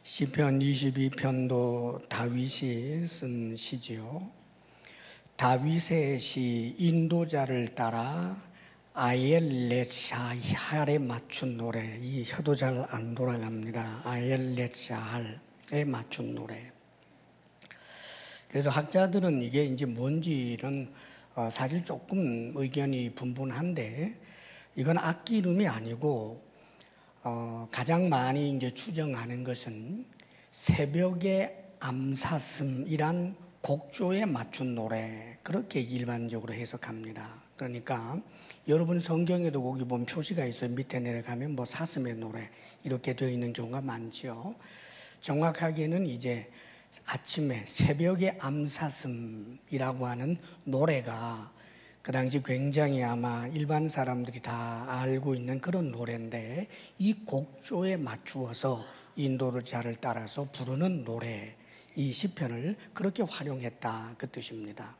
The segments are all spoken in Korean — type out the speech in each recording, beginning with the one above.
시편 22편도 다윗이 쓴 시지요. 다윗의 시 인도자를 따라 아엘렛샤할에 맞춘 노래. 이 혀도 잘 안 돌아갑니다. 아엘렛샤할에 맞춘 노래. 그래서 학자들은 이게 이제 뭔지는 사실 조금 의견이 분분한데, 이건 악기 이름이 아니고 가장 많이 이제 추정하는 것은 새벽의 암사슴이란 곡조에 맞춘 노래, 그렇게 일반적으로 해석합니다. 그러니까 여러분 성경에도 거기 보면 표시가 있어요. 밑에 내려가면 뭐 사슴의 노래 이렇게 되어 있는 경우가 많죠. 정확하게는 이제 아침에 새벽의 암사슴이라고 하는 노래가 그 당시 굉장히 아마 일반 사람들이 다 알고 있는 그런 노래인데, 이 곡조에 맞추어서 인도자를 따라서 부르는 노래, 이 시편을 그렇게 활용했다, 그 뜻입니다.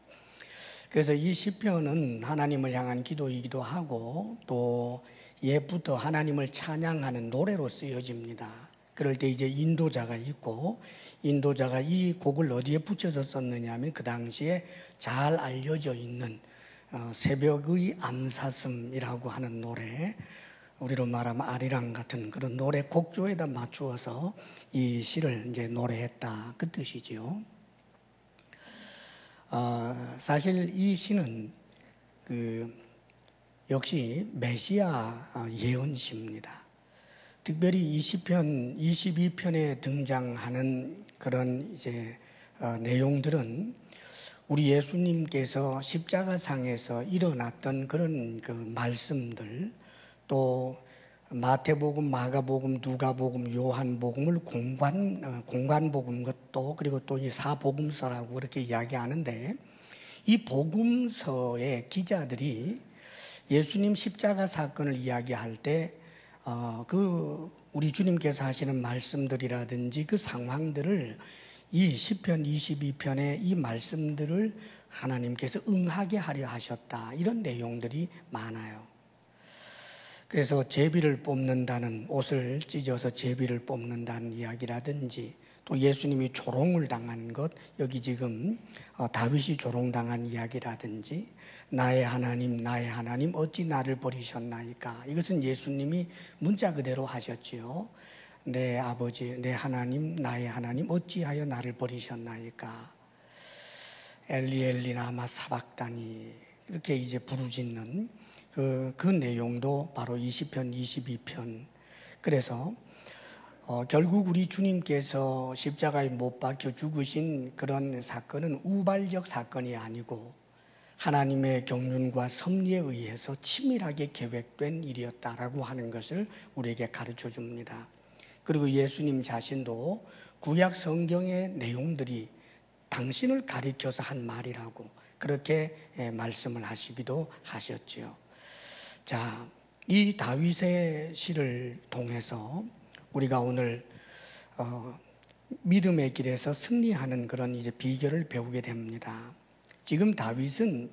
그래서 이 시편은 하나님을 향한 기도이기도 하고 또 옛부터 하나님을 찬양하는 노래로 쓰여집니다. 그럴 때 이제 인도자가 있고, 인도자가 이 곡을 어디에 붙여서 썼느냐 하면 그 당시에 잘 알려져 있는 새벽의 암사슴이라고 하는 노래, 우리로 말하면 아리랑 같은 그런 노래 곡조에다 맞추어서 이 시를 이제 노래했다, 그 뜻이지요. 사실 이 시는 역시 메시아 예언시입니다. 특별히 이 시편 22편에 등장하는 그런 이제 내용들은 우리 예수님께서 십자가상에서 일어났던 그런 그 말씀들, 또 마태복음, 마가복음, 누가복음, 요한복음을 공관복음 것도, 그리고 또 이 사복음서라고 그렇게 이야기하는데, 이 복음서의 기자들이 예수님 십자가 사건을 이야기할 때 우리 주님께서 하시는 말씀들이라든지 그 상황들을 이 시편 22편의 이 말씀들을 하나님께서 응하게 하려 하셨다, 이런 내용들이 많아요. 그래서 제비를 뽑는다는, 옷을 찢어서 제비를 뽑는다는 이야기라든지, 또 예수님이 조롱을 당한 것, 여기 지금 다윗이 조롱당한 이야기라든지, 나의 하나님 어찌 나를 버리셨나이까, 이것은 예수님이 문자 그대로 하셨지요. 내 아버지, 내 하나님, 나의 하나님 어찌하여 나를 버리셨나이까. 엘리 엘리 라마 사박다니, 이렇게 이제 부르짖는 그 내용도 바로 이 시편 22편. 그래서 결국 우리 주님께서 십자가에 못 박혀 죽으신 그런 사건은 우발적 사건이 아니고 하나님의 경륜과 섭리에 의해서 치밀하게 계획된 일이었다라고 하는 것을 우리에게 가르쳐 줍니다. 그리고 예수님 자신도 구약 성경의 내용들이 당신을 가리켜서 한 말이라고 그렇게 말씀을 하시기도 하셨지요. 자, 이 다윗의 시를 통해서 우리가 오늘 믿음의 길에서 승리하는 그런 이제 비결을 배우게 됩니다. 지금 다윗은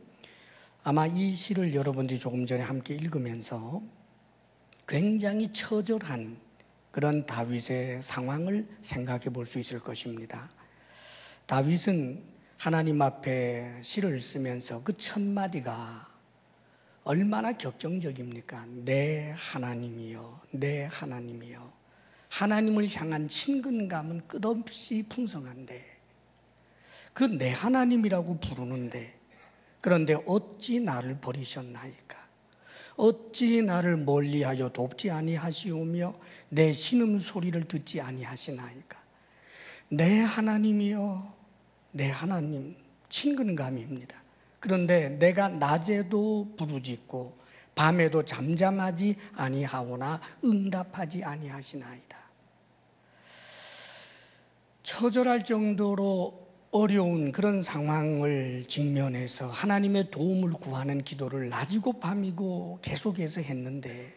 아마 이 시를 여러분들이 조금 전에 함께 읽으면서 굉장히 처절한 그런 다윗의 상황을 생각해 볼 수 있을 것입니다. 다윗은 하나님 앞에 시를 쓰면서 그 첫 마디가 얼마나 격정적입니까? 내 하나님이여, 내 하나님이여. 하나님을 향한 친근감은 끝없이 풍성한데, 그 내 하나님이라고 부르는데, 그런데 어찌 나를 버리셨나이까? 어찌 나를 멀리하여 돕지 아니하시오며 내 신음소리를 듣지 아니하시나이까? 내 하나님이여, 내 하나님, 친근감입니다. 그런데 내가 낮에도 부르짖고 밤에도 잠잠하지 아니하오나 응답하지 아니하시나이다. 처절할 정도로 어려운 그런 상황을 직면해서 하나님의 도움을 구하는 기도를 낮이고 밤이고 계속해서 했는데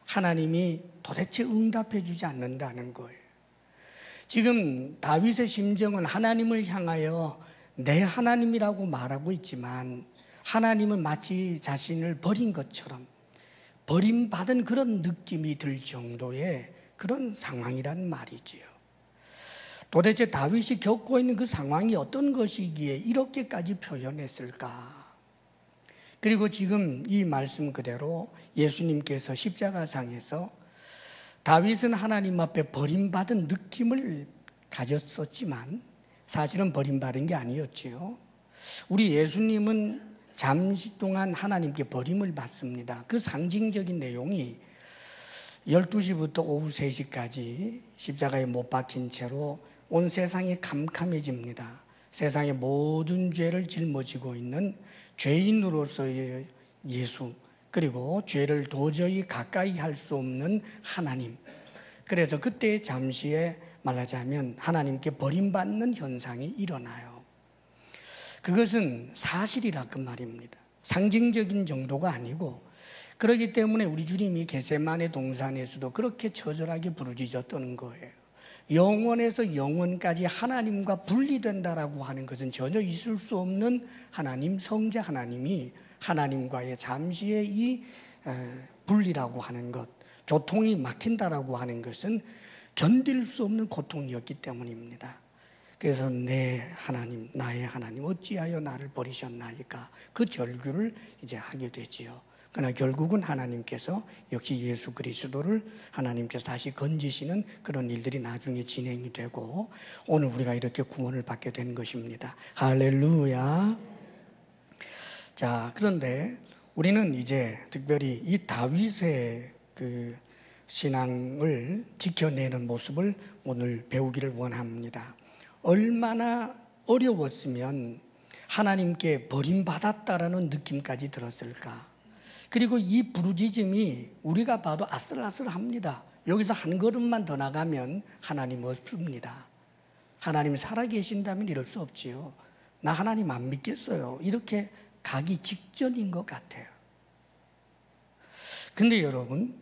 하나님이 도대체 응답해 주지 않는다는 거예요. 지금 다윗의 심정은 하나님을 향하여 내 하나님이라고 말하고 있지만 하나님은 마치 자신을 버린 것처럼 버림받은 그런 느낌이 들 정도의 그런 상황이란 말이지요. 도대체 다윗이 겪고 있는 그 상황이 어떤 것이기에 이렇게까지 표현했을까? 그리고 지금 이 말씀 그대로 예수님께서 십자가상에서 다윗은 하나님 앞에 버림받은 느낌을 가졌었지만 사실은 버림받은 게 아니었지요. 우리 예수님은 잠시 동안 하나님께 버림을 받습니다. 그 상징적인 내용이 12시부터 오후 3시까지 십자가에 못 박힌 채로 온 세상이 캄캄해집니다. 세상의 모든 죄를 짊어지고 있는 죄인으로서의 예수, 그리고 죄를 도저히 가까이 할 수 없는 하나님. 그래서 그때 잠시에 말하자면 하나님께 버림받는 현상이 일어나요. 그것은 사실이라 그 말입니다. 상징적인 정도가 아니고, 그렇기 때문에 우리 주님이 겟세마네 동산에서도 그렇게 처절하게 부르짖어 떠는 거예요. 영원에서 영원까지 하나님과 분리된다라고 하는 것은 전혀 있을 수 없는 하나님, 성자 하나님이 하나님과의 잠시의 이 분리라고 하는 것, 조통이 막힌다라고 하는 것은 견딜 수 없는 고통이었기 때문입니다. 그래서 내 하나님, 나의 하나님, 어찌하여 나를 버리셨나이까? 그 절규를 이제 하게 되지요. 그러나 결국은 하나님께서 역시 예수 그리스도를 하나님께서 다시 건지시는 그런 일들이 나중에 진행이 되고 오늘 우리가 이렇게 구원을 받게 된 것입니다. 할렐루야. 자, 그런데 우리는 이제 특별히 이 다윗의 그 신앙을 지켜내는 모습을 오늘 배우기를 원합니다. 얼마나 어려웠으면 하나님께 버림받았다라는 느낌까지 들었을까? 그리고 이 부르짖음이 우리가 봐도 아슬아슬합니다. 여기서 한 걸음만 더 나가면 하나님 없습니다. 하나님 살아계신다면 이럴 수 없지요. 나 하나님 안 믿겠어요. 이렇게 가기 직전인 것 같아요. 근데 여러분,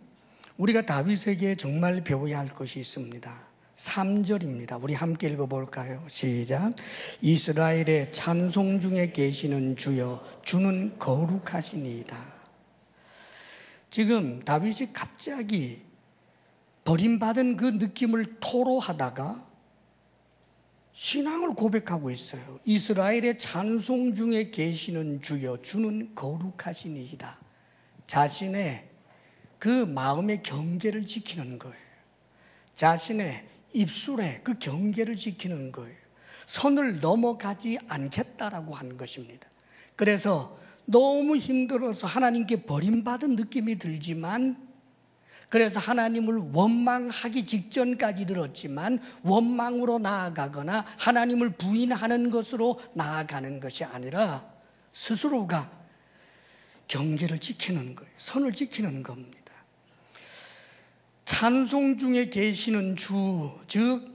우리가 다윗에게 정말 배워야 할 것이 있습니다. 3절입니다. 우리 함께 읽어볼까요? 시작. 이스라엘의 찬송 중에 계시는 주여, 주는 거룩하시니이다. 지금 다윗이 갑자기 버림받은 그 느낌을 토로하다가 신앙을 고백하고 있어요. 이스라엘의 찬송 중에 계시는 주여, 주는 거룩하시니이다. 자신의 그 마음의 경계를 지키는 거예요. 자신의 입술에 그 경계를 지키는 거예요. 선을 넘어가지 않겠다라고 하는 것입니다. 그래서 너무 힘들어서 하나님께 버림받은 느낌이 들지만, 그래서 하나님을 원망하기 직전까지 들었지만 원망으로 나아가거나 하나님을 부인하는 것으로 나아가는 것이 아니라 스스로가 경계를 지키는 거예요. 선을 지키는 겁니다. 찬송 중에 계시는 주, 즉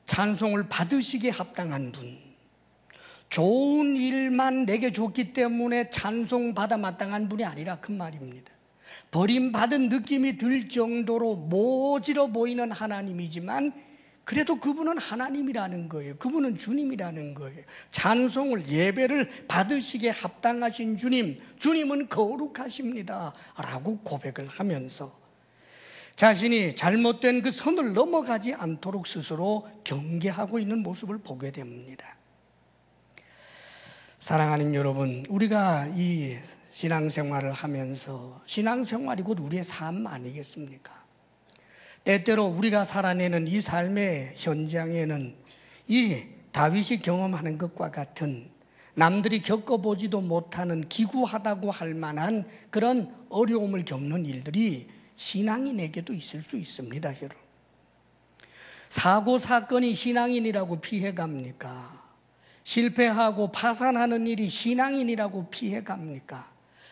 찬송을 받으시기에 합당한 분, 좋은 일만 내게 줬기 때문에 찬송받아 마땅한 분이 아니라 그 말입니다. 버림받은 느낌이 들 정도로 모질어 보이는 하나님이지만 그래도 그분은 하나님이라는 거예요. 그분은 주님이라는 거예요. 찬송을, 예배를 받으시기에 합당하신 주님, 주님은 거룩하십니다 라고 고백을 하면서 자신이 잘못된 그 선을 넘어가지 않도록 스스로 경계하고 있는 모습을 보게 됩니다. 사랑하는 여러분, 우리가 이 신앙생활을 하면서 신앙생활이 곧 우리의 삶 아니겠습니까? 때때로 우리가 살아내는 이 삶의 현장에는 이 다윗이 경험하는 것과 같은 남들이 겪어보지도 못하는 기구하다고 할 만한 그런 어려움을 겪는 일들이 신앙인에게도 있을 수 있습니다, 여러분. 사고, 사건이 신앙인이라고 피해갑니까? 실패하고 파산하는 일이 신앙인이라고 피해갑니까?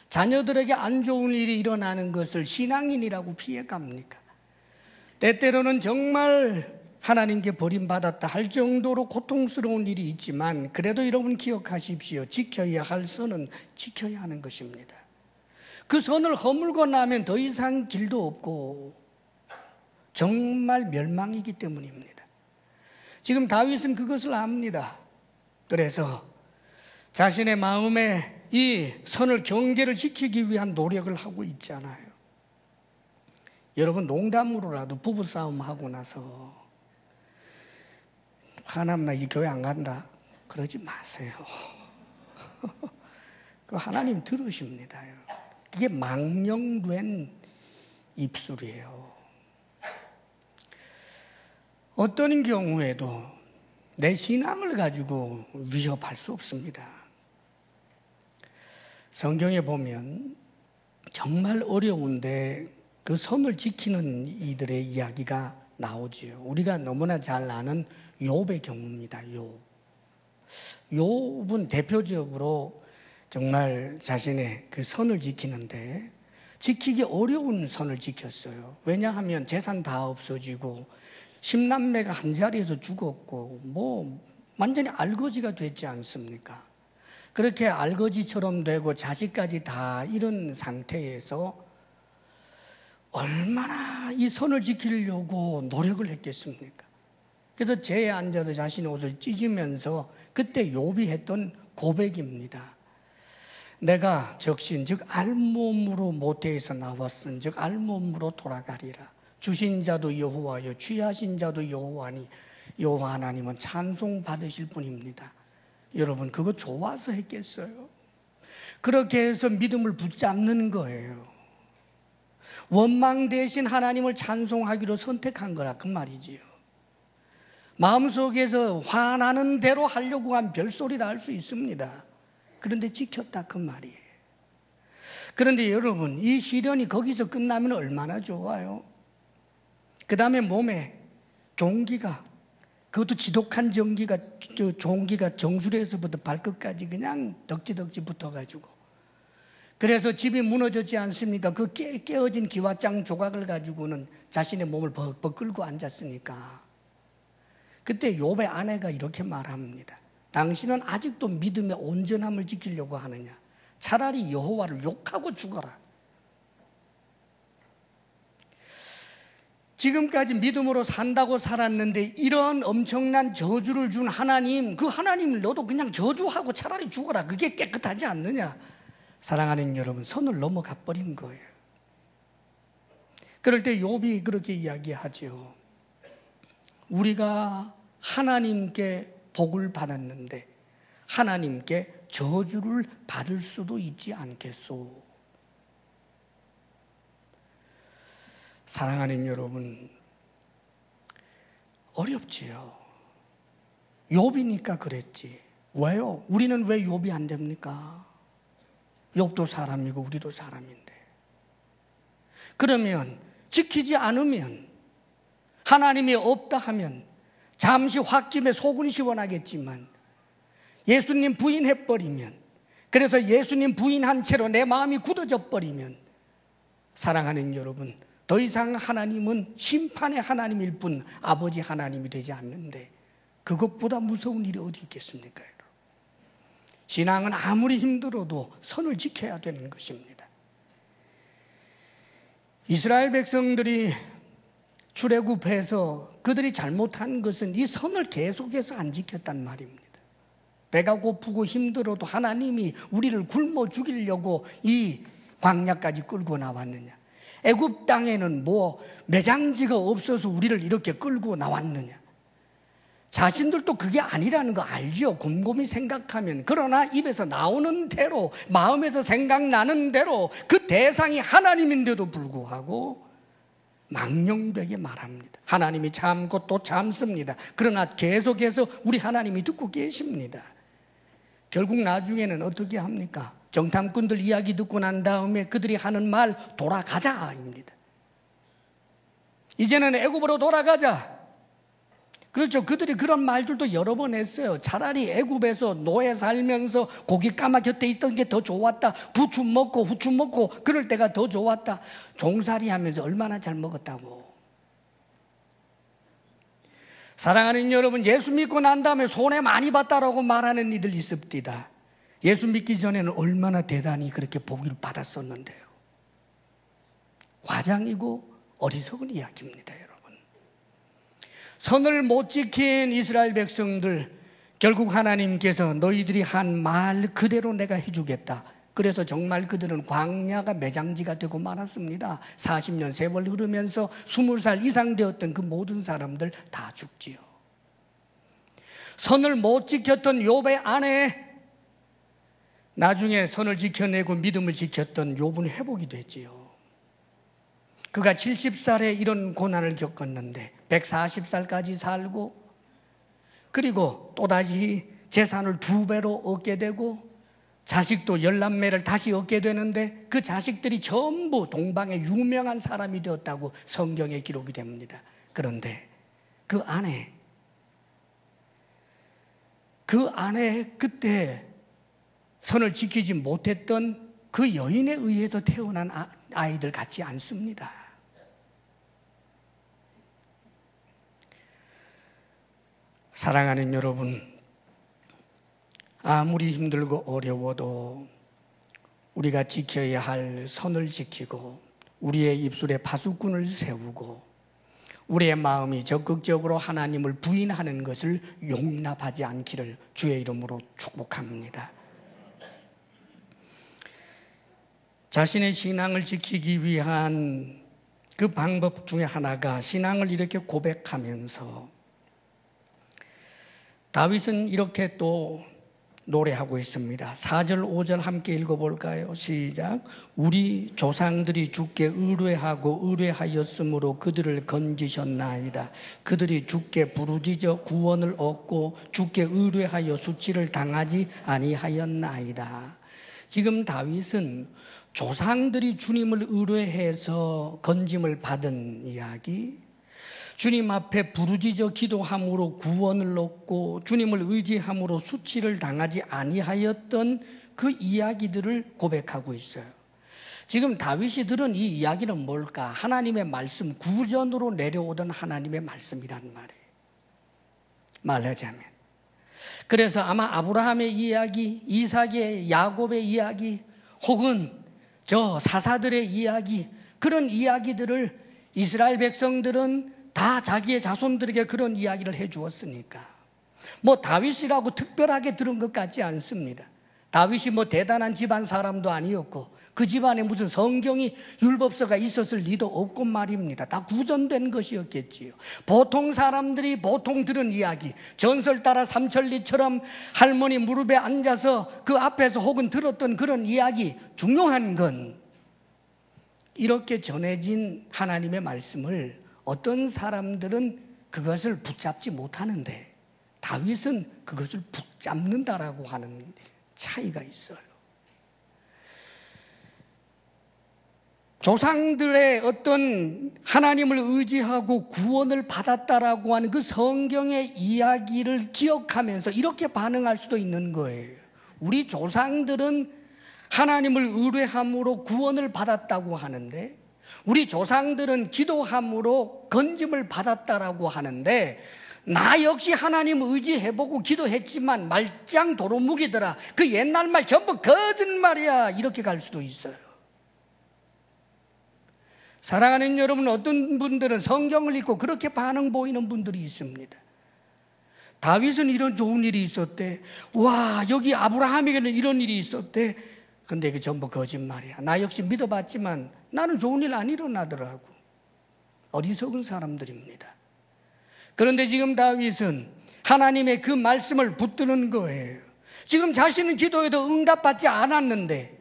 자녀들에게 안 좋은 일이 일어나는 것을 신앙인이라고 피해갑니까? 때때로는 정말 하나님께 버림받았다 할 정도로 고통스러운 일이 있지만 그래도 여러분 기억하십시오. 지켜야 할 선은 지켜야 하는 것입니다. 그 선을 허물고 나면 더 이상 길도 없고 정말 멸망이기 때문입니다. 지금 다윗은 그것을 압니다. 그래서 자신의 마음에 이 선을 경계를 지키기 위한 노력을 하고 있잖아요. 여러분, 농담으로라도 부부싸움 하고 나서 화나면 나 이 교회 안 간다. 그러지 마세요. 그 하나님 들으십니다. 그게 망령된 입술이에요. 어떤 경우에도 내 신앙을 가지고 위협할 수 없습니다. 성경에 보면 정말 어려운데 그 선을 지키는 이들의 이야기가 나오지요. 우리가 너무나 잘 아는 욥의 경우입니다. 욥은 대표적으로 정말 자신의 그 선을 지키는데 지키기 어려운 선을 지켰어요. 왜냐하면 재산 다 없어지고 10남매가 한 자리에서 죽었고 뭐 완전히 알거지가 됐지 않습니까? 그렇게 알거지처럼 되고 자식까지 다 잃은 상태에서 얼마나 이 선을 지키려고 노력을 했겠습니까? 그래서 제에 앉아서 자신의 옷을 찢으면서 그때 욥이 했던 고백입니다. 내가 적신 즉 알몸으로 모태에서 나왔은 즉 알몸으로 돌아가리라. 주신 자도 여호와요 취하신 자도 여호와니 여호와 하나님은 찬송 받으실 분입니다. 여러분 그거 좋아서 했겠어요? 그렇게 해서 믿음을 붙잡는 거예요. 원망 대신 하나님을 찬송하기로 선택한 거라 그 말이지요. 마음속에서 화나는 대로 하려고 한 별소리를 할 수 있습니다. 그런데 지켰다 그 말이에요. 그런데 여러분 이 시련이 거기서 끝나면 얼마나 좋아요. 그 다음에 몸에 종기가 그것도 지독한 종기가 정수리에서부터 발끝까지 그냥 덕지덕지 붙어가지고 그래서 집이 무너졌지 않습니까? 그 깨어진 기와장 조각을 가지고는 자신의 몸을 벅벅 끌고 앉았으니까 그때 욥의 아내가 이렇게 말합니다. 당신은 아직도 믿음의 온전함을 지키려고 하느냐? 차라리 여호와를 욕하고 죽어라. 지금까지 믿음으로 산다고 살았는데 이런 엄청난 저주를 준 하나님, 그 하나님을 너도 그냥 저주하고 차라리 죽어라. 그게 깨끗하지 않느냐? 사랑하는 여러분, 선을 넘어가 버린 거예요. 그럴 때 욥이 그렇게 이야기하죠. 우리가 하나님께 복을 받았는데 하나님께 저주를 받을 수도 있지 않겠소. 사랑하는 여러분, 어렵지요. 욥이니까 그랬지. 왜요? 우리는 왜 욥이 안 됩니까? 욥도 사람이고 우리도 사람인데. 그러면 지키지 않으면 하나님이 없다 하면 잠시 홧김에 속은 시원하겠지만 예수님 부인해버리면 그래서 예수님 부인한 채로 내 마음이 굳어져 버리면 사랑하는 여러분 더 이상 하나님은 심판의 하나님일 뿐 아버지 하나님이 되지 않는데 그것보다 무서운 일이 어디 있겠습니까? 신앙은 아무리 힘들어도 선을 지켜야 되는 것입니다. 이스라엘 백성들이 출애굽해서 그들이 잘못한 것은 이 선을 계속해서 안 지켰단 말입니다. 배가 고프고 힘들어도 하나님이 우리를 굶어 죽이려고 이 광야까지 끌고 나왔느냐? 애굽 땅에는 뭐 매장지가 없어서 우리를 이렇게 끌고 나왔느냐? 자신들도 그게 아니라는 거 알죠? 곰곰이 생각하면. 그러나 입에서 나오는 대로 마음에서 생각나는 대로 그 대상이 하나님인데도 불구하고 망령되게 말합니다. 하나님이 참고 또 참습니다. 그러나 계속해서 우리 하나님이 듣고 계십니다. 결국 나중에는 어떻게 합니까? 정탐꾼들 이야기 듣고 난 다음에 그들이 하는 말 돌아가자입니다. 이제는 애굽으로 돌아가자. 그렇죠. 그들이 그런 말들도 여러 번 했어요. 차라리 애굽에서 노예 살면서 고기 까마 곁에 있던 게 더 좋았다. 부추 먹고 후추 먹고 그럴 때가 더 좋았다. 종살이 하면서 얼마나 잘 먹었다고. 사랑하는 여러분, 예수 믿고 난 다음에 손해 많이 봤다라고 말하는 이들 있습니다. 예수 믿기 전에는 얼마나 대단히 그렇게 복을 받았었는데요. 과장이고 어리석은 이야기입니다, 여러분. 선을 못 지킨 이스라엘 백성들, 결국 하나님께서 너희들이 한 말 그대로 내가 해주겠다. 그래서 정말 그들은 광야가 매장지가 되고 말았습니다. 40년 세월 흐르면서 20살 이상 되었던 그 모든 사람들 다 죽지요. 선을 못 지켰던 욥의 아내, 나중에 선을 지켜내고 믿음을 지켰던 욥은 회복이 됐지요. 그가 70살에 이런 고난을 겪었는데 140살까지 살고, 그리고 또다시 재산을 2배로 얻게 되고 자식도 10남매를 다시 얻게 되는데 그 자식들이 전부 동방의 유명한 사람이 되었다고 성경에 기록이 됩니다. 그런데 그 아내 그때 선을 지키지 못했던 그 여인에 의해서 태어난 아이들 같지 않습니다. 사랑하는 여러분, 아무리 힘들고 어려워도 우리가 지켜야 할 선을 지키고 우리의 입술에 파수꾼을 세우고 우리의 마음이 적극적으로 하나님을 부인하는 것을 용납하지 않기를 주의 이름으로 축복합니다. 자신의 신앙을 지키기 위한 그 방법 중에 하나가 신앙을 이렇게 고백하면서, 다윗은 이렇게 또 노래하고 있습니다. 4절 5절 함께 읽어볼까요? 시작. 우리 조상들이 주께 의뢰하고 의뢰하였으므로 그들을 건지셨나이다. 그들이 주께 부르짖어 구원을 얻고 주께 의뢰하여 수치를 당하지 아니하였나이다. 지금 다윗은 조상들이 주님을 의뢰해서 건짐을 받은 이야기, 주님 앞에 부르짖어 기도함으로 구원을 얻고 주님을 의지함으로 수치를 당하지 아니하였던 그 이야기들을 고백하고 있어요. 지금 다윗이 들은 이 이야기는 뭘까? 하나님의 말씀, 구전으로 내려오던 하나님의 말씀이란 말이에요. 말하자면. 그래서 아마 아브라함의 이야기, 이삭의, 야곱의 이야기, 혹은 저 사사들의 이야기, 그런 이야기들을 이스라엘 백성들은 다 자기의 자손들에게 그런 이야기를 해주었으니까 뭐 다윗이라고 특별하게 들은 것 같지 않습니다. 다윗이 뭐 대단한 집안 사람도 아니었고 그 집안에 무슨 성경이 율법서가 있었을 리도 없고 말입니다. 다 구전된 것이었겠지요. 보통 사람들이 보통 들은 이야기, 전설 따라 삼천리처럼 할머니 무릎에 앉아서 그 앞에서 혹은 들었던 그런 이야기, 중요한 건 이렇게 전해진 하나님의 말씀을 어떤 사람들은 그것을 붙잡지 못하는데 다윗은 그것을 붙잡는다라고 하는 차이가 있어요. 조상들의 어떤 하나님을 의지하고 구원을 받았다라고 하는 그 성경의 이야기를 기억하면서 이렇게 반응할 수도 있는 거예요. 우리 조상들은 하나님을 의뢰함으로 구원을 받았다고 하는데, 우리 조상들은 기도함으로 건짐을 받았다라고 하는데, 나 역시 하나님 의지해보고 기도했지만 말짱 도루묵이더라, 그 옛날 말 전부 거짓말이야, 이렇게 갈 수도 있어요. 사랑하는 여러분, 어떤 분들은 성경을 읽고 그렇게 반응 보이는 분들이 있습니다. 다윗은 이런 좋은 일이 있었대, 와 여기 아브라함에게는 이런 일이 있었대. 근데 이게 전부 거짓말이야. 나 역시 믿어봤지만 나는 좋은 일 안 일어나더라고. 어리석은 사람들입니다. 그런데 지금 다윗은 하나님의 그 말씀을 붙드는 거예요. 지금 자신은 기도에도 응답받지 않았는데,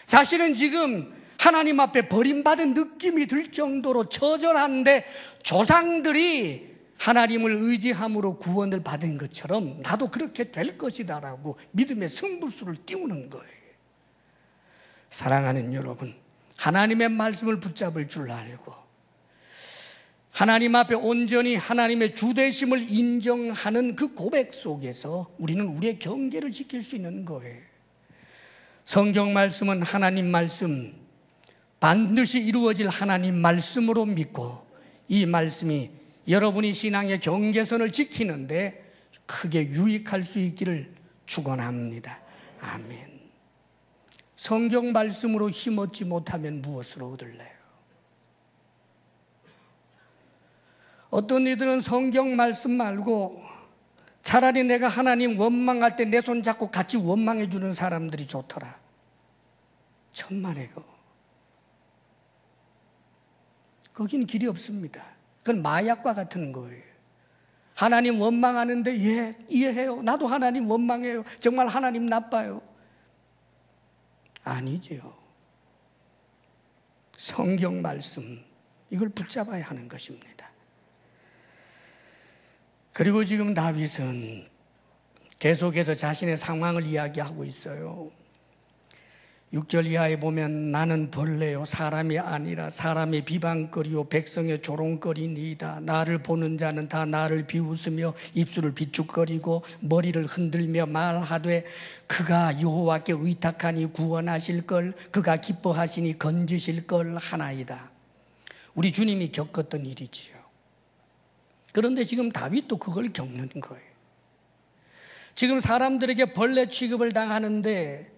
자신은 지금 하나님 앞에 버림받은 느낌이 들 정도로 처절한데, 조상들이 하나님을 의지함으로 구원을 받은 것처럼 나도 그렇게 될 것이다라고 믿음의 승부수를 띄우는 거예요. 사랑하는 여러분, 하나님의 말씀을 붙잡을 줄 알고 하나님 앞에 온전히 하나님의 주되심을 인정하는 그 고백 속에서 우리는 우리의 경계를 지킬 수 있는 거예요. 성경 말씀은 하나님 말씀, 반드시 이루어질 하나님 말씀으로 믿고 이 말씀이 여러분이 신앙의 경계선을 지키는데 크게 유익할 수 있기를 축원합니다. 아멘. 성경 말씀으로 힘없지 못하면 무엇으로 얻을래요? 어떤 이들은 성경 말씀 말고 차라리 내가 하나님 원망할 때 내 손 잡고 같이 원망해 주는 사람들이 좋더라. 천만에 거기는 길이 없습니다. 그건 마약과 같은 거예요. 하나님 원망하는데 예, 이해해요. 나도 하나님 원망해요. 정말 하나님 나빠요. 아니지요. 성경 말씀 이걸 붙잡아야 하는 것입니다. 그리고 지금 다윗은 계속해서 자신의 상황을 이야기하고 있어요. 6절 이하에 보면 나는 벌레요 사람이 아니라 사람의 비방거리요 백성의 조롱거리니이다. 나를 보는 자는 다 나를 비웃으며 입술을 비축거리고 머리를 흔들며 말하되 그가 여호와께 의탁하니 구원하실 걸, 그가 기뻐하시니 건지실 걸 하나이다. 우리 주님이 겪었던 일이지요. 그런데 지금 다윗도 그걸 겪는 거예요. 지금 사람들에게 벌레 취급을 당하는데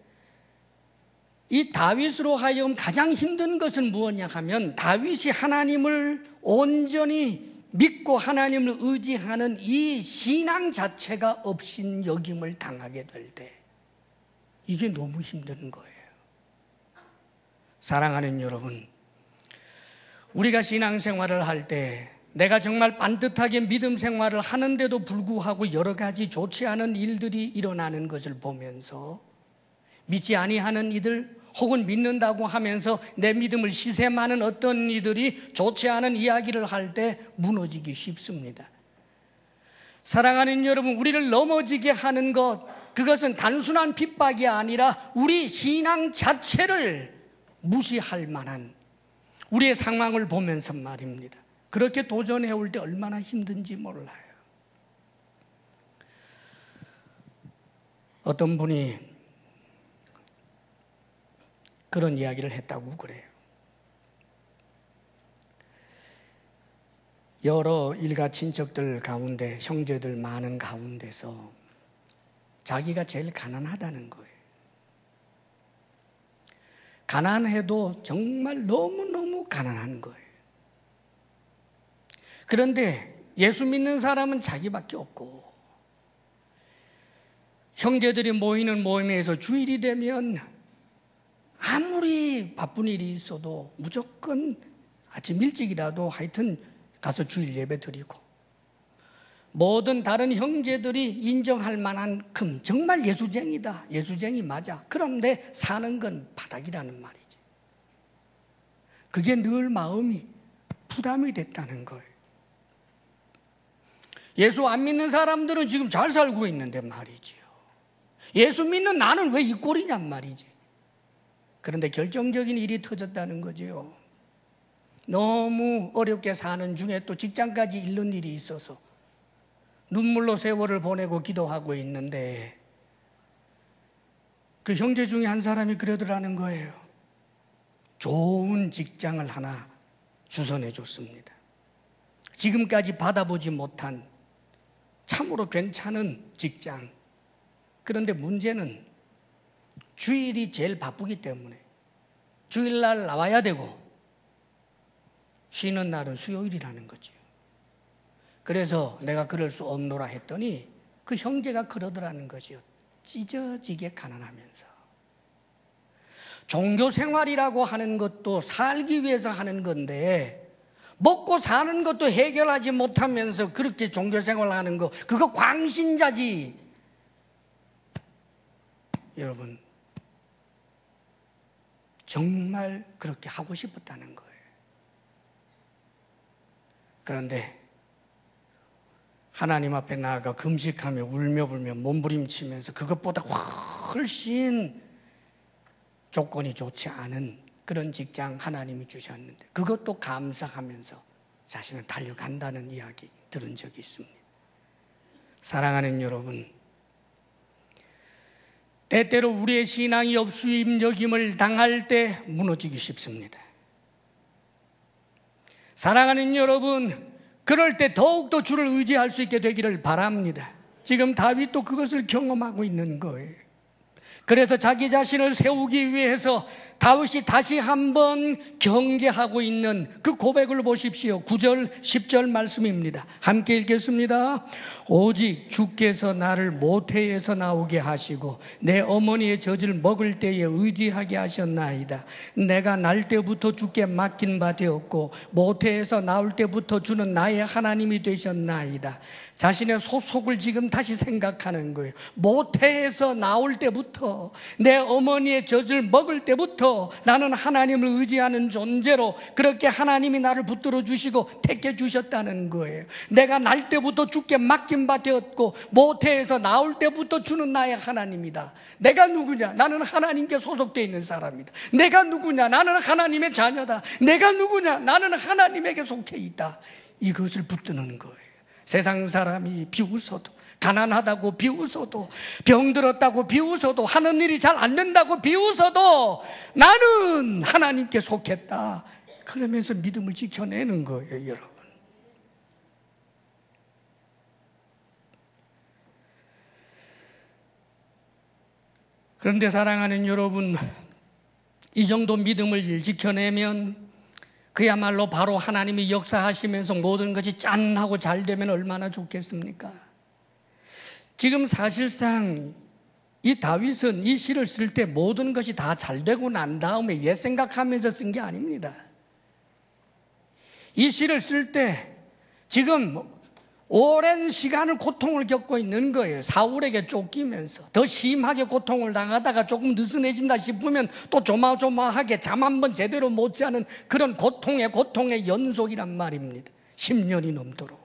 이 다윗으로 하여금 가장 힘든 것은 무엇냐 하면 다윗이 하나님을 온전히 믿고 하나님을 의지하는 이 신앙 자체가 업신여김을 당하게 될 때 이게 너무 힘든 거예요. 사랑하는 여러분, 우리가 신앙생활을 할 때 내가 정말 반듯하게 믿음 생활을 하는데도 불구하고 여러 가지 좋지 않은 일들이 일어나는 것을 보면서 믿지 아니하는 이들 혹은 믿는다고 하면서 내 믿음을 시샘하는 어떤 이들이 좋지 않은 이야기를 할 때 무너지기 쉽습니다. 사랑하는 여러분, 우리를 넘어지게 하는 것, 그것은 단순한 핍박이 아니라 우리 신앙 자체를 무시할 만한 우리의 상황을 보면서 말입니다. 그렇게 도전해 올 때 얼마나 힘든지 몰라요. 어떤 분이 그런 이야기를 했다고 그래요. 여러 일가 친척들 가운데, 형제들 많은 가운데서 자기가 제일 가난하다는 거예요. 가난해도 정말 너무너무 가난한 거예요. 그런데 예수 믿는 사람은 자기밖에 없고 형제들이 모이는 모임에서 주일이 되면 아무리 바쁜 일이 있어도 무조건 아침 일찍이라도 하여튼 가서 주일 예배 드리고 모든 다른 형제들이 인정할 만한큼 정말 예수쟁이다. 예수쟁이 맞아. 그런데 사는 건 바닥이라는 말이지. 그게 늘 마음이 부담이 됐다는 거예요. 예수 안 믿는 사람들은 지금 잘 살고 있는데 말이지요. 예수 믿는 나는 왜 이 꼴이냔 말이지. 그런데 결정적인 일이 터졌다는 거지요. 너무 어렵게 사는 중에 또 직장까지 잃는 일이 있어서 눈물로 세월을 보내고 기도하고 있는데 그 형제 중에 한 사람이 그러더라는 거예요. 좋은 직장을 하나 주선해 줬습니다. 지금까지 받아보지 못한 참으로 괜찮은 직장. 그런데 문제는 주일이 제일 바쁘기 때문에 주일날 나와야 되고 쉬는 날은 수요일이라는 거죠. 그래서 내가 그럴 수 없노라 했더니 그 형제가 그러더라는 거죠. 찢어지게 가난하면서. 종교 생활이라고 하는 것도 살기 위해서 하는 건데 먹고 사는 것도 해결하지 못하면서 그렇게 종교 생활하는 거, 그거 광신자지. 여러분, 정말 그렇게 하고 싶었다는 거예요. 그런데 하나님 앞에 나아가 금식하며 울며 불며 몸부림치면서 그것보다 훨씬 조건이 좋지 않은 그런 직장 하나님이 주셨는데 그것도 감사하면서 자신은 달려간다는 이야기 들은 적이 있습니다. 사랑하는 여러분, 때때로 우리의 신앙이 업수임 여김을 당할 때 무너지기 쉽습니다. 사랑하는 여러분, 그럴 때 더욱더 주를 의지할 수 있게 되기를 바랍니다. 지금 다윗도 그것을 경험하고 있는 거예요. 그래서 자기 자신을 세우기 위해서 다윗이 다시 한번 경계하고 있는 그 고백을 보십시오. 9절 10절 말씀입니다. 함께 읽겠습니다. 오직 주께서 나를 모태에서 나오게 하시고 내 어머니의 젖을 먹을 때에 의지하게 하셨나이다. 내가 날 때부터 주께 맡긴 바 되었고 모태에서 나올 때부터 주는 나의 하나님이 되셨나이다. 자신의 소속을 지금 다시 생각하는 거예요. 모태에서 나올 때부터, 내 어머니의 젖을 먹을 때부터 나는 하나님을 의지하는 존재로 그렇게 하나님이 나를 붙들어 주시고 택해 주셨다는 거예요. 내가 날 때부터 주께 맡긴 바 되었고 모태에서 나올 때부터 주는 나의 하나님이다. 내가 누구냐? 나는 하나님께 소속되어 있는 사람이다. 내가 누구냐? 나는 하나님의 자녀다. 내가 누구냐? 나는 하나님에게 속해 있다. 이것을 붙드는 거예요. 세상 사람이 비웃어도, 가난하다고 비웃어도, 병들었다고 비웃어도, 하는 일이 잘 안 된다고 비웃어도 나는 하나님께 속했다. 그러면서 믿음을 지켜내는 거예요, 여러분. 그런데 사랑하는 여러분, 이 정도 믿음을 지켜내면 그야말로 바로 하나님이 역사하시면서 모든 것이 짠하고 잘 되면 얼마나 좋겠습니까? 지금 사실상 이 다윗은 이 시를 쓸 때 모든 것이 다 잘 되고 난 다음에 옛 생각하면서 쓴 게 아닙니다. 이 시를 쓸 때 지금 오랜 시간을 고통을 겪고 있는 거예요. 사울에게 쫓기면서 더 심하게 고통을 당하다가 조금 느슨해진다 싶으면 또 조마조마하게 잠 한 번 제대로 못 자는 그런 고통의 연속이란 말입니다. 10년이 넘도록.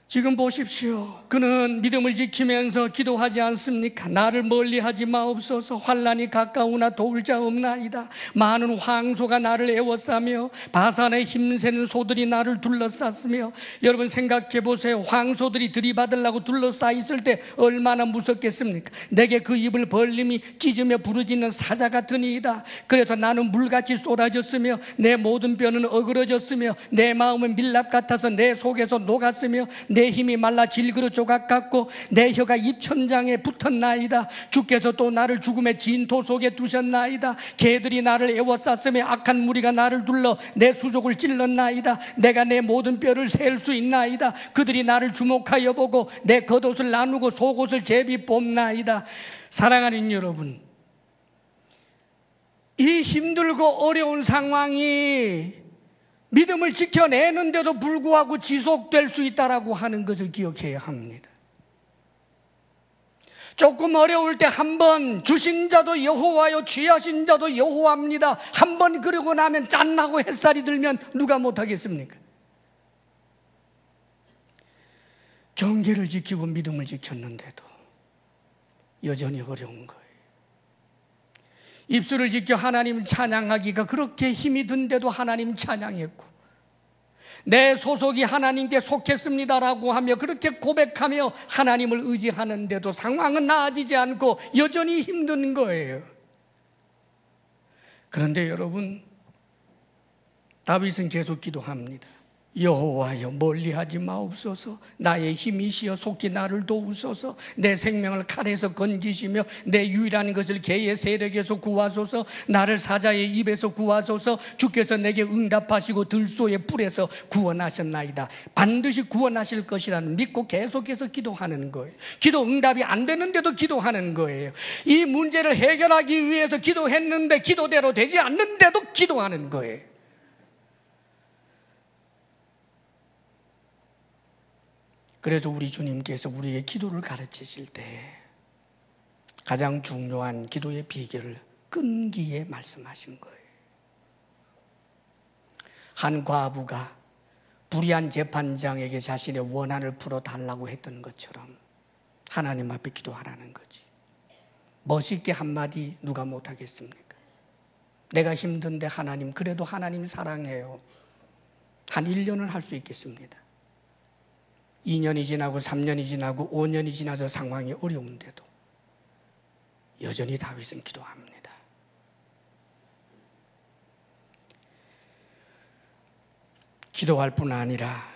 지금 보십시오. 그는 믿음을 지키면서 기도하지 않습니까? 나를 멀리하지 마옵소서. 환난이 가까우나 도울 자 없나이다. 많은 황소가 나를 에워싸며 바산의 힘세는 소들이 나를 둘러쌌으며. 여러분 생각해 보세요. 황소들이 들이받으려고 둘러싸 있을 때 얼마나 무섭겠습니까? 내게 그 입을 벌림이 찢으며 부르짖는 사자 같으니이다. 그래서 나는 물같이 쏟아졌으며 내 모든 뼈는 어그러졌으며 내 마음은 밀랍 같아서 내 속에서 녹았으며 내 힘이 말라 질그릇 조각 같고 내 혀가 입천장에 붙었나이다. 주께서 또 나를 죽음의 진토 속에 두셨나이다. 개들이 나를 에워쌌으며 악한 무리가 나를 둘러 내 수족을 찔렀나이다. 내가 내 모든 뼈를 셀 수 있나이다. 그들이 나를 주목하여 보고 내 겉옷을 나누고 속옷을 제비 뽑나이다. 사랑하는 여러분, 이 힘들고 어려운 상황이 믿음을 지켜내는데도 불구하고 지속될 수 있다라고 하는 것을 기억해야 합니다. 조금 어려울 때 한 번 주신 자도 여호와요 취하신 자도 여호와입니다. 한 번 그러고 나면 짠하고 햇살이 들면 누가 못하겠습니까? 경계를 지키고 믿음을 지켰는데도 여전히 어려운 거예요. 입술을 지켜 하나님 찬양하기가 그렇게 힘이 든데도 하나님 찬양했고, 내 소속이 하나님께 속했습니다라고 하며 그렇게 고백하며 하나님을 의지하는데도 상황은 나아지지 않고 여전히 힘든 거예요. 그런데 여러분, 다윗은 계속 기도합니다. 여호와여 멀리하지 마옵소서. 나의 힘이시여 속히 나를 도우소서. 내 생명을 칼에서 건지시며 내 유일한 것을 개의 세력에서 구하소서. 나를 사자의 입에서 구하소서. 주께서 내게 응답하시고 들소의 뿔에서 구원하셨나이다. 반드시 구원하실 것이라는 믿고 계속해서 기도하는 거예요. 기도 응답이 안 되는데도 기도하는 거예요. 이 문제를 해결하기 위해서 기도했는데 기도대로 되지 않는데도 기도하는 거예요. 그래서 우리 주님께서 우리의 기도를 가르치실 때 가장 중요한 기도의 비결을 끈기에 말씀하신 거예요. 한 과부가 불의한 재판장에게 자신의 원한을 풀어달라고 했던 것처럼 하나님 앞에 기도하라는 거지. 멋있게 한마디 누가 못하겠습니까? 내가 힘든데 하나님, 그래도 하나님 사랑해요. 한 1년은 할 수 있겠습니다. 2년이 지나고 3년이 지나고 5년이 지나서 상황이 어려운데도 여전히 다윗은 기도합니다. 기도할 뿐 아니라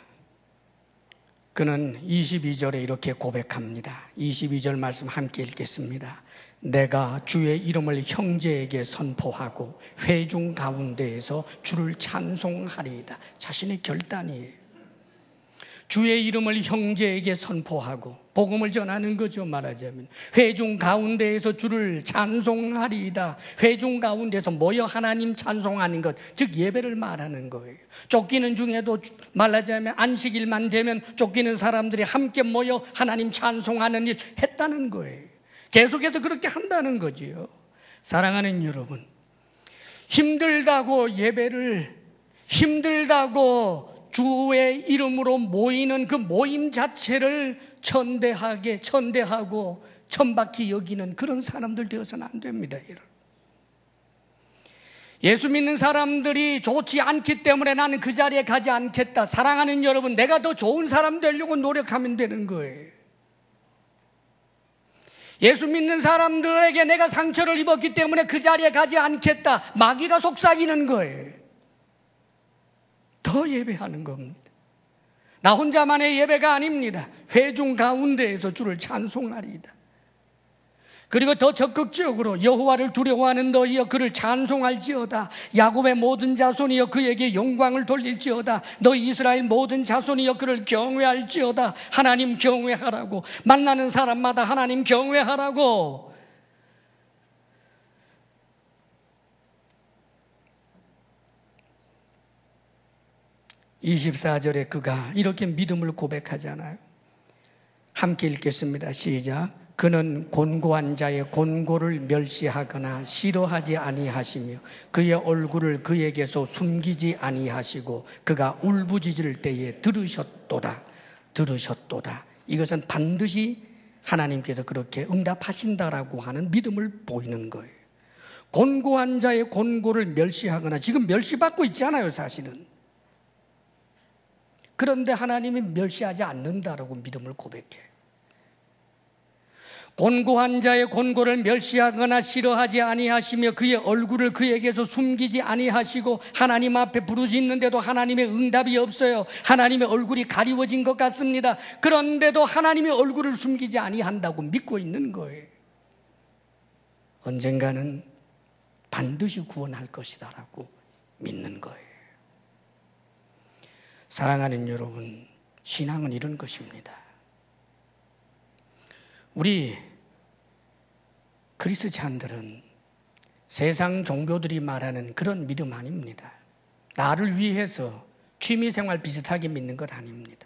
그는 22절에 이렇게 고백합니다. 22절 말씀 함께 읽겠습니다. 내가 주의 이름을 형제에게 선포하고 회중 가운데에서 주를 찬송하리이다. 자신의 결단이에요. 주의 이름을 형제에게 선포하고 복음을 전하는 거죠. 말하자면 회중 가운데에서 주를 찬송하리이다. 회중 가운데서 모여 하나님 찬송하는 것, 즉 예배를 말하는 거예요. 쫓기는 중에도 말하자면 안식일만 되면 쫓기는 사람들이 함께 모여 하나님 찬송하는 일 했다는 거예요. 계속해서 그렇게 한다는 거지요. 사랑하는 여러분, 힘들다고 예배를, 힘들다고 주의 이름으로 모이는 그 모임 자체를 천대하고 천박히 여기는 그런 사람들 되어서는 안 됩니다. 예수 믿는 사람들이 좋지 않기 때문에 나는 그 자리에 가지 않겠다. 사랑하는 여러분, 내가 더 좋은 사람 되려고 노력하면 되는 거예요. 예수 믿는 사람들에게 내가 상처를 입었기 때문에 그 자리에 가지 않겠다. 마귀가 속삭이는 거예요. 더 예배하는 겁니다. 나 혼자만의 예배가 아닙니다. 회중 가운데에서 주를 찬송하리이다. 그리고 더 적극적으로 여호와를 두려워하는 너희여 그를 찬송할지어다. 야곱의 모든 자손이여 그에게 영광을 돌릴지어다. 너희 이스라엘 모든 자손이여 그를 경외할지어다. 하나님 경외하라고, 만나는 사람마다 하나님 경외하라고. (24절에) 그가 이렇게 믿음을 고백하잖아요. 함께 읽겠습니다. 시작. 그는 곤고한 자의 곤고를 멸시하거나 싫어하지 아니하시며 그의 얼굴을 그에게서 숨기지 아니하시고 그가 울부짖을 때에 들으셨도다. 이것은 반드시 하나님께서 그렇게 응답하신다라고 하는 믿음을 보이는 거예요. 곤고한 자의 곤고를 멸시하거나, 지금 멸시받고 있잖아요, 사실은. 그런데 하나님이 멸시하지 않는다라고 믿음을 고백해. 곤고한 자의 곤고를 멸시하거나 싫어하지 아니하시며 그의 얼굴을 그에게서 숨기지 아니하시고, 하나님 앞에 부르짖는데도 하나님의 응답이 없어요. 하나님의 얼굴이 가리워진 것 같습니다. 그런데도 하나님의 얼굴을 숨기지 아니한다고 믿고 있는 거예요. 언젠가는 반드시 구원할 것이다라고 믿는 거예요. 사랑하는 여러분, 신앙은 이런 것입니다. 우리 그리스찬들은 세상 종교들이 말하는 그런 믿음 아닙니다. 나를 위해서 취미생활 비슷하게 믿는 것 아닙니다.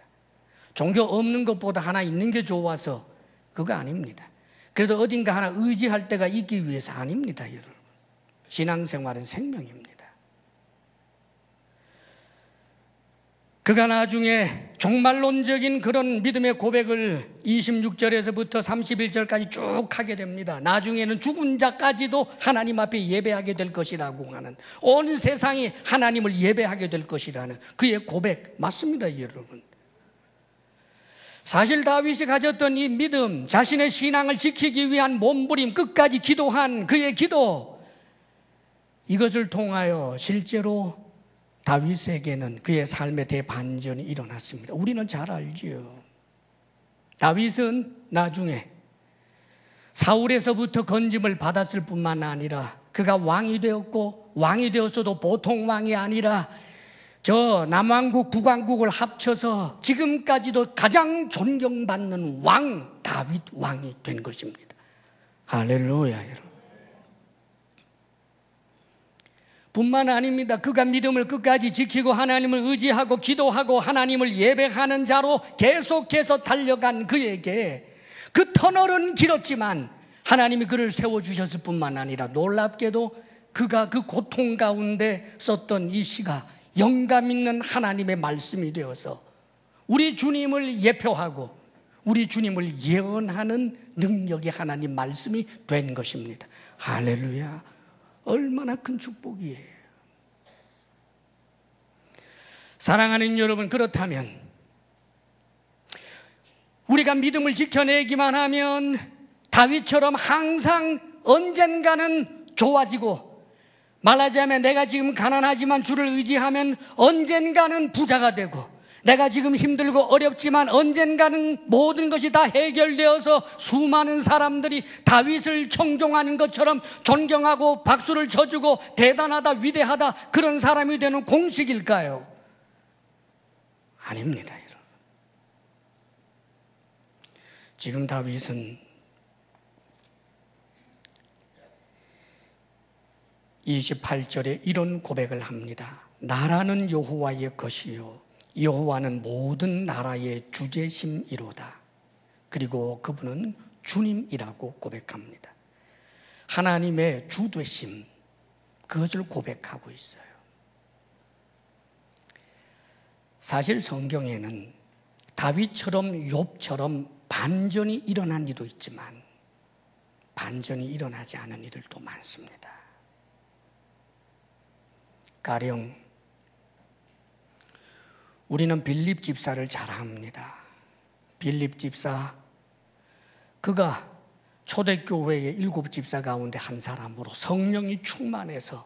종교 없는 것보다 하나 있는 게 좋아서 그거 아닙니다. 그래도 어딘가 하나 의지할 때가 있기 위해서 아닙니다, 여러분. 신앙생활은 생명입니다. 그가 나중에 종말론적인 그런 믿음의 고백을 26절에서부터 31절까지 쭉 하게 됩니다. 나중에는 죽은 자까지도 하나님 앞에 예배하게 될 것이라고 하는, 온 세상이 하나님을 예배하게 될 것이라는 그의 고백 맞습니다, 여러분. 사실 다윗이 가졌던 이 믿음, 자신의 신앙을 지키기 위한 몸부림, 끝까지 기도한 그의 기도, 이것을 통하여 실제로 다윗에게는 그의 삶의 대반전이 일어났습니다. 우리는 잘 알지요. 다윗은 나중에 사울에서부터 건짐을 받았을 뿐만 아니라 그가 왕이 되었고, 왕이 되었어도 보통 왕이 아니라 저 남왕국 북왕국을 합쳐서 지금까지도 가장 존경받는 왕, 다윗 왕이 된 것입니다. 할렐루야, 여러분. 뿐만 아닙니다. 그가 믿음을 끝까지 지키고 하나님을 의지하고 기도하고 하나님을 예배하는 자로 계속해서 달려간 그에게 그 터널은 길었지만 하나님이 그를 세워주셨을 뿐만 아니라 놀랍게도 그가 그 고통 가운데 썼던 이 시가 영감 있는 하나님의 말씀이 되어서 우리 주님을 예표하고 우리 주님을 예언하는 능력이 하나님 말씀이 된 것입니다. 할렐루야. 얼마나 큰 축복이에요. 사랑하는 여러분, 그렇다면 우리가 믿음을 지켜내기만 하면 다윗처럼 항상 언젠가는 좋아지고, 말하자면 내가 지금 가난하지만 주를 의지하면 언젠가는 부자가 되고, 내가 지금 힘들고 어렵지만 언젠가는 모든 것이 다 해결되어서 수많은 사람들이 다윗을 청종하는 것처럼 존경하고 박수를 쳐주고 대단하다, 위대하다, 그런 사람이 되는 공식일까요? 아닙니다, 여러분. 지금 다윗은 28절에 이런 고백을 합니다. 나라는 여호와의 것이요 여호와는 모든 나라의 주제심이로다. 그리고 그분은 주님이라고 고백합니다. 하나님의 주되심, 그것을 고백하고 있어요. 사실 성경에는 다윗처럼 욥처럼 반전이 일어난 일도 있지만 반전이 일어나지 않은 일들도 많습니다. 가령 우리는 빌립 집사를 잘 압니다. 빌립 집사, 그가 초대교회의 7 집사 가운데 한 사람으로 성령이 충만해서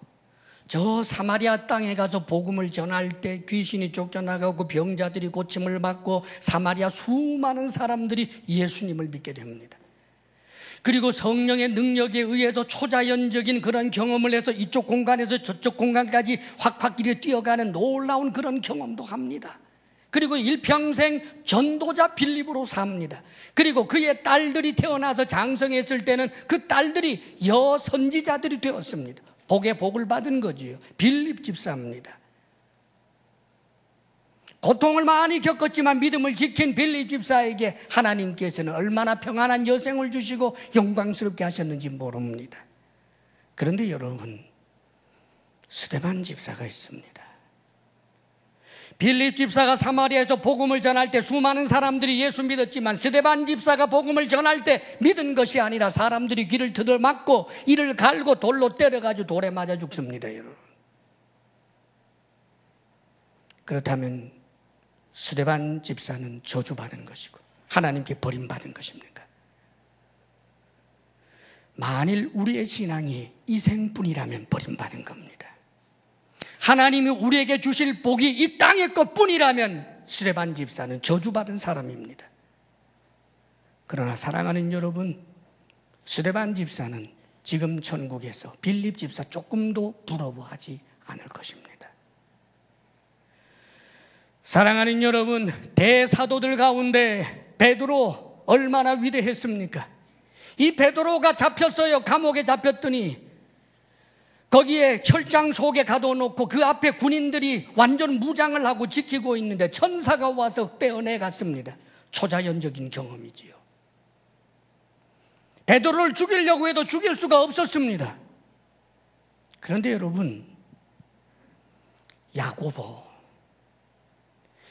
저 사마리아 땅에 가서 복음을 전할 때 귀신이 쫓겨나가고 병자들이 고침을 받고 사마리아 수많은 사람들이 예수님을 믿게 됩니다. 그리고 성령의 능력에 의해서 초자연적인 그런 경험을 해서 이쪽 공간에서 저쪽 공간까지 확확 길에 뛰어가는 놀라운 그런 경험도 합니다. 그리고 일평생 전도자 빌립으로 삽니다. 그리고 그의 딸들이 태어나서 장성했을 때는 그 딸들이 여선지자들이 되었습니다. 복의 복을 받은 거지요. 빌립 집사입니다. 고통을 많이 겪었지만 믿음을 지킨 빌립 집사에게 하나님께서는 얼마나 평안한 여생을 주시고 영광스럽게 하셨는지 모릅니다. 그런데 여러분, 스데반 집사가 있습니다. 빌립 집사가 사마리아에서 복음을 전할 때 수많은 사람들이 예수 믿었지만 스데반 집사가 복음을 전할 때 믿은 것이 아니라 사람들이 귀를 두들맞고 이를 갈고 돌로 때려가지고 돌에 맞아 죽습니다, 여러분. 그렇다면 스데반 집사는 저주받은 것이고 하나님께 버림받은 것입니까? 만일 우리의 신앙이 이 생뿐이라면 버림받은 겁니다. 하나님이 우리에게 주실 복이 이 땅의 것뿐이라면 스데반 집사는 저주받은 사람입니다. 그러나 사랑하는 여러분, 스데반 집사는 지금 천국에서 빌립 집사 조금도 부러워하지 않을 것입니다. 사랑하는 여러분, 대사도들 가운데 베드로 얼마나 위대했습니까? 이 베드로가 잡혔어요. 감옥에 잡혔더니 거기에 철장 속에 가둬놓고 그 앞에 군인들이 완전 무장을 하고 지키고 있는데 천사가 와서 빼어내 갔습니다. 초자연적인 경험이지요. 베드로를 죽이려고 해도 죽일 수가 없었습니다. 그런데 여러분, 야고보,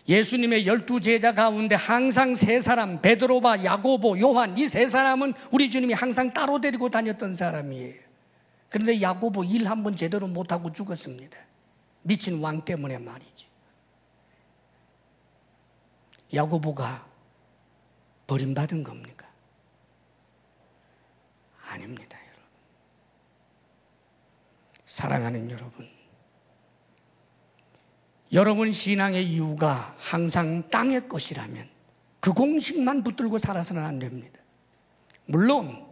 예수님의 12제자 가운데 항상 3사람, 베드로와 야고보, 요한, 이 3사람은 우리 주님이 항상 따로 데리고 다녔던 사람이에요. 그런데 야고보 일 한번 제대로 못하고 죽었습니다. 미친 왕 때문에 말이지. 야고보가 버림받은 겁니까? 아닙니다, 여러분. 사랑하는 여러분, 여러분 신앙의 이유가 항상 땅의 것이라면 그 공식만 붙들고 살아서는 안 됩니다. 물론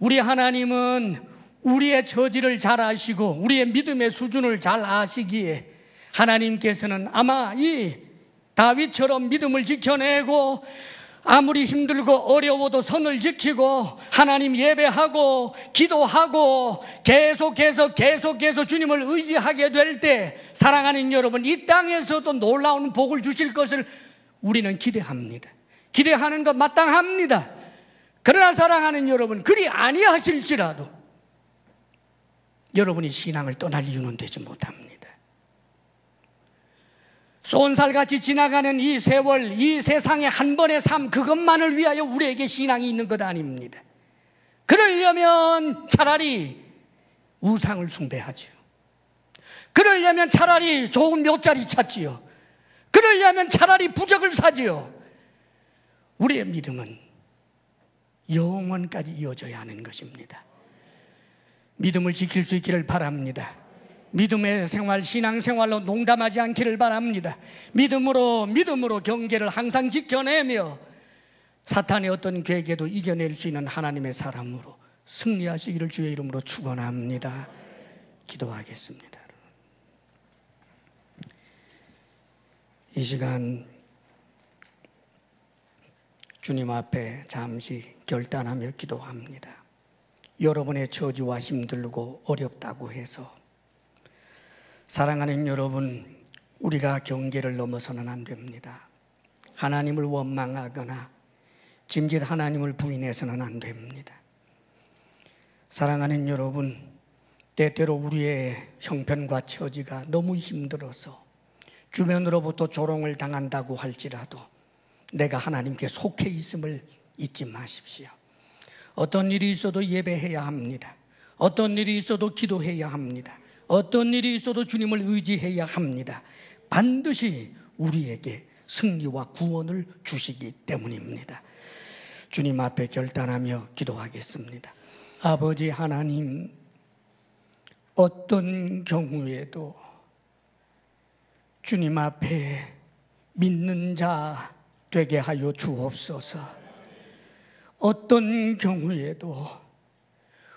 우리 하나님은 우리의 처지를 잘 아시고 우리의 믿음의 수준을 잘 아시기에 하나님께서는 아마 이 다윗처럼 믿음을 지켜내고 아무리 힘들고 어려워도 선을 지키고 하나님 예배하고 기도하고 계속해서 주님을 의지하게 될 때 사랑하는 여러분, 이 땅에서도 놀라운 복을 주실 것을 우리는 기대합니다. 기대하는 것 마땅합니다. 그러나 사랑하는 여러분, 그리 아니하실지라도 여러분이 신앙을 떠날 이유는 되지 못합니다. 쏜살같이 지나가는 이 세월, 이 세상의 한 번의 삶, 그것만을 위하여 우리에게 신앙이 있는 것 아닙니다. 그러려면 차라리 우상을 숭배하지요. 그러려면 차라리 좋은 묘자리 찾지요. 그러려면 차라리 부적을 사지요. 우리의 믿음은 영원까지 이어져야 하는 것입니다. 믿음을 지킬 수 있기를 바랍니다. 믿음의 생활, 신앙생활로 농담하지 않기를 바랍니다. 믿음으로 경계를 항상 지켜내며 사탄의 어떤 계계도 이겨낼 수 있는 하나님의 사람으로 승리하시기를 주의 이름으로 축원합니다. 기도하겠습니다. 이 시간 주님 앞에 잠시 결단하며 기도합니다. 여러분의 처지와 힘들고 어렵다고 해서 사랑하는 여러분, 우리가 경계를 넘어서는 안 됩니다. 하나님을 원망하거나 짐짓 하나님을 부인해서는 안 됩니다. 사랑하는 여러분, 때때로 우리의 형편과 처지가 너무 힘들어서 주변으로부터 조롱을 당한다고 할지라도 내가 하나님께 속해 있음을 잊지 마십시오. 어떤 일이 있어도 예배해야 합니다. 어떤 일이 있어도 기도해야 합니다. 어떤 일이 있어도 주님을 의지해야 합니다. 반드시 우리에게 승리와 구원을 주시기 때문입니다. 주님 앞에 결단하며 기도하겠습니다. 아버지 하나님, 어떤 경우에도 주님 앞에 믿는 자 되게 하여 주옵소서. 어떤 경우에도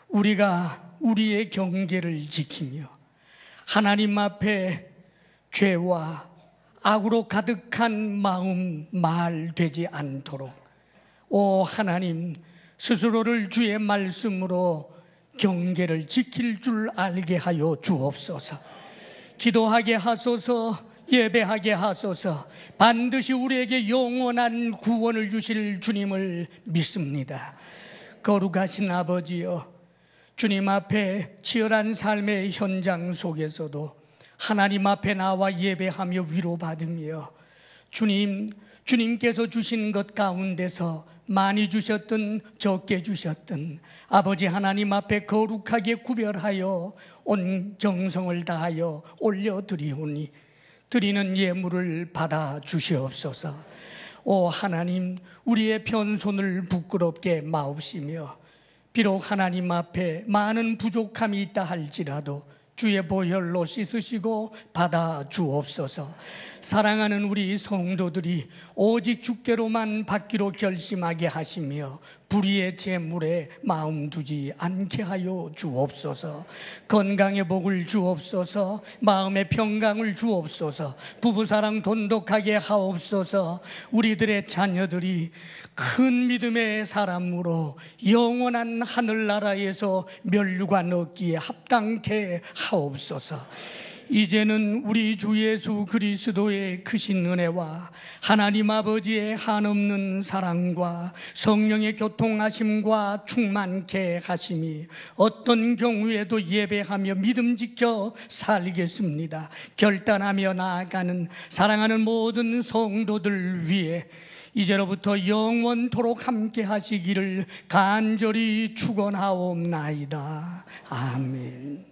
우리가 우리의 경계를 지키며 하나님 앞에 죄와 악으로 가득한 마음 말되지 않도록 오 하나님, 스스로를 주의 말씀으로 경계를 지킬 줄 알게 하여 주옵소서. 기도하게 하소서, 예배하게 하소서. 반드시 우리에게 영원한 구원을 주실 주님을 믿습니다. 거룩하신 아버지여, 주님 앞에 치열한 삶의 현장 속에서도 하나님 앞에 나와 예배하며 위로받으며 주님께서 주신 것 가운데서 많이 주셨든 적게 주셨든 아버지 하나님 앞에 거룩하게 구별하여 온 정성을 다하여 올려드리오니 드리는 예물을 받아 주시옵소서. 오 하나님, 우리의 편손을 부끄럽게 마옵시며 비록 하나님 앞에 많은 부족함이 있다 할지라도 주의 보혈로 씻으시고 받아 주옵소서. 사랑하는 우리 성도들이 오직 주께로만 받기로 결심하게 하시며 불의의 재물에 마음 두지 않게 하여 주옵소서. 건강의 복을 주옵소서. 마음의 평강을 주옵소서. 부부사랑 돈독하게 하옵소서. 우리들의 자녀들이 큰 믿음의 사람으로 영원한 하늘나라에서 면류관 얻기에 합당케 하옵소서. 이제는 우리 주 예수 그리스도의 크신 은혜와 하나님 아버지의 한없는 사랑과 성령의 교통하심과 충만케 하심이 어떤 경우에도 예배하며 믿음 지켜 살겠습니다. 결단하며 나아가는 사랑하는 모든 성도들 위해 이제로부터 영원토록 함께 하시기를 간절히 축원하옵나이다. 아멘.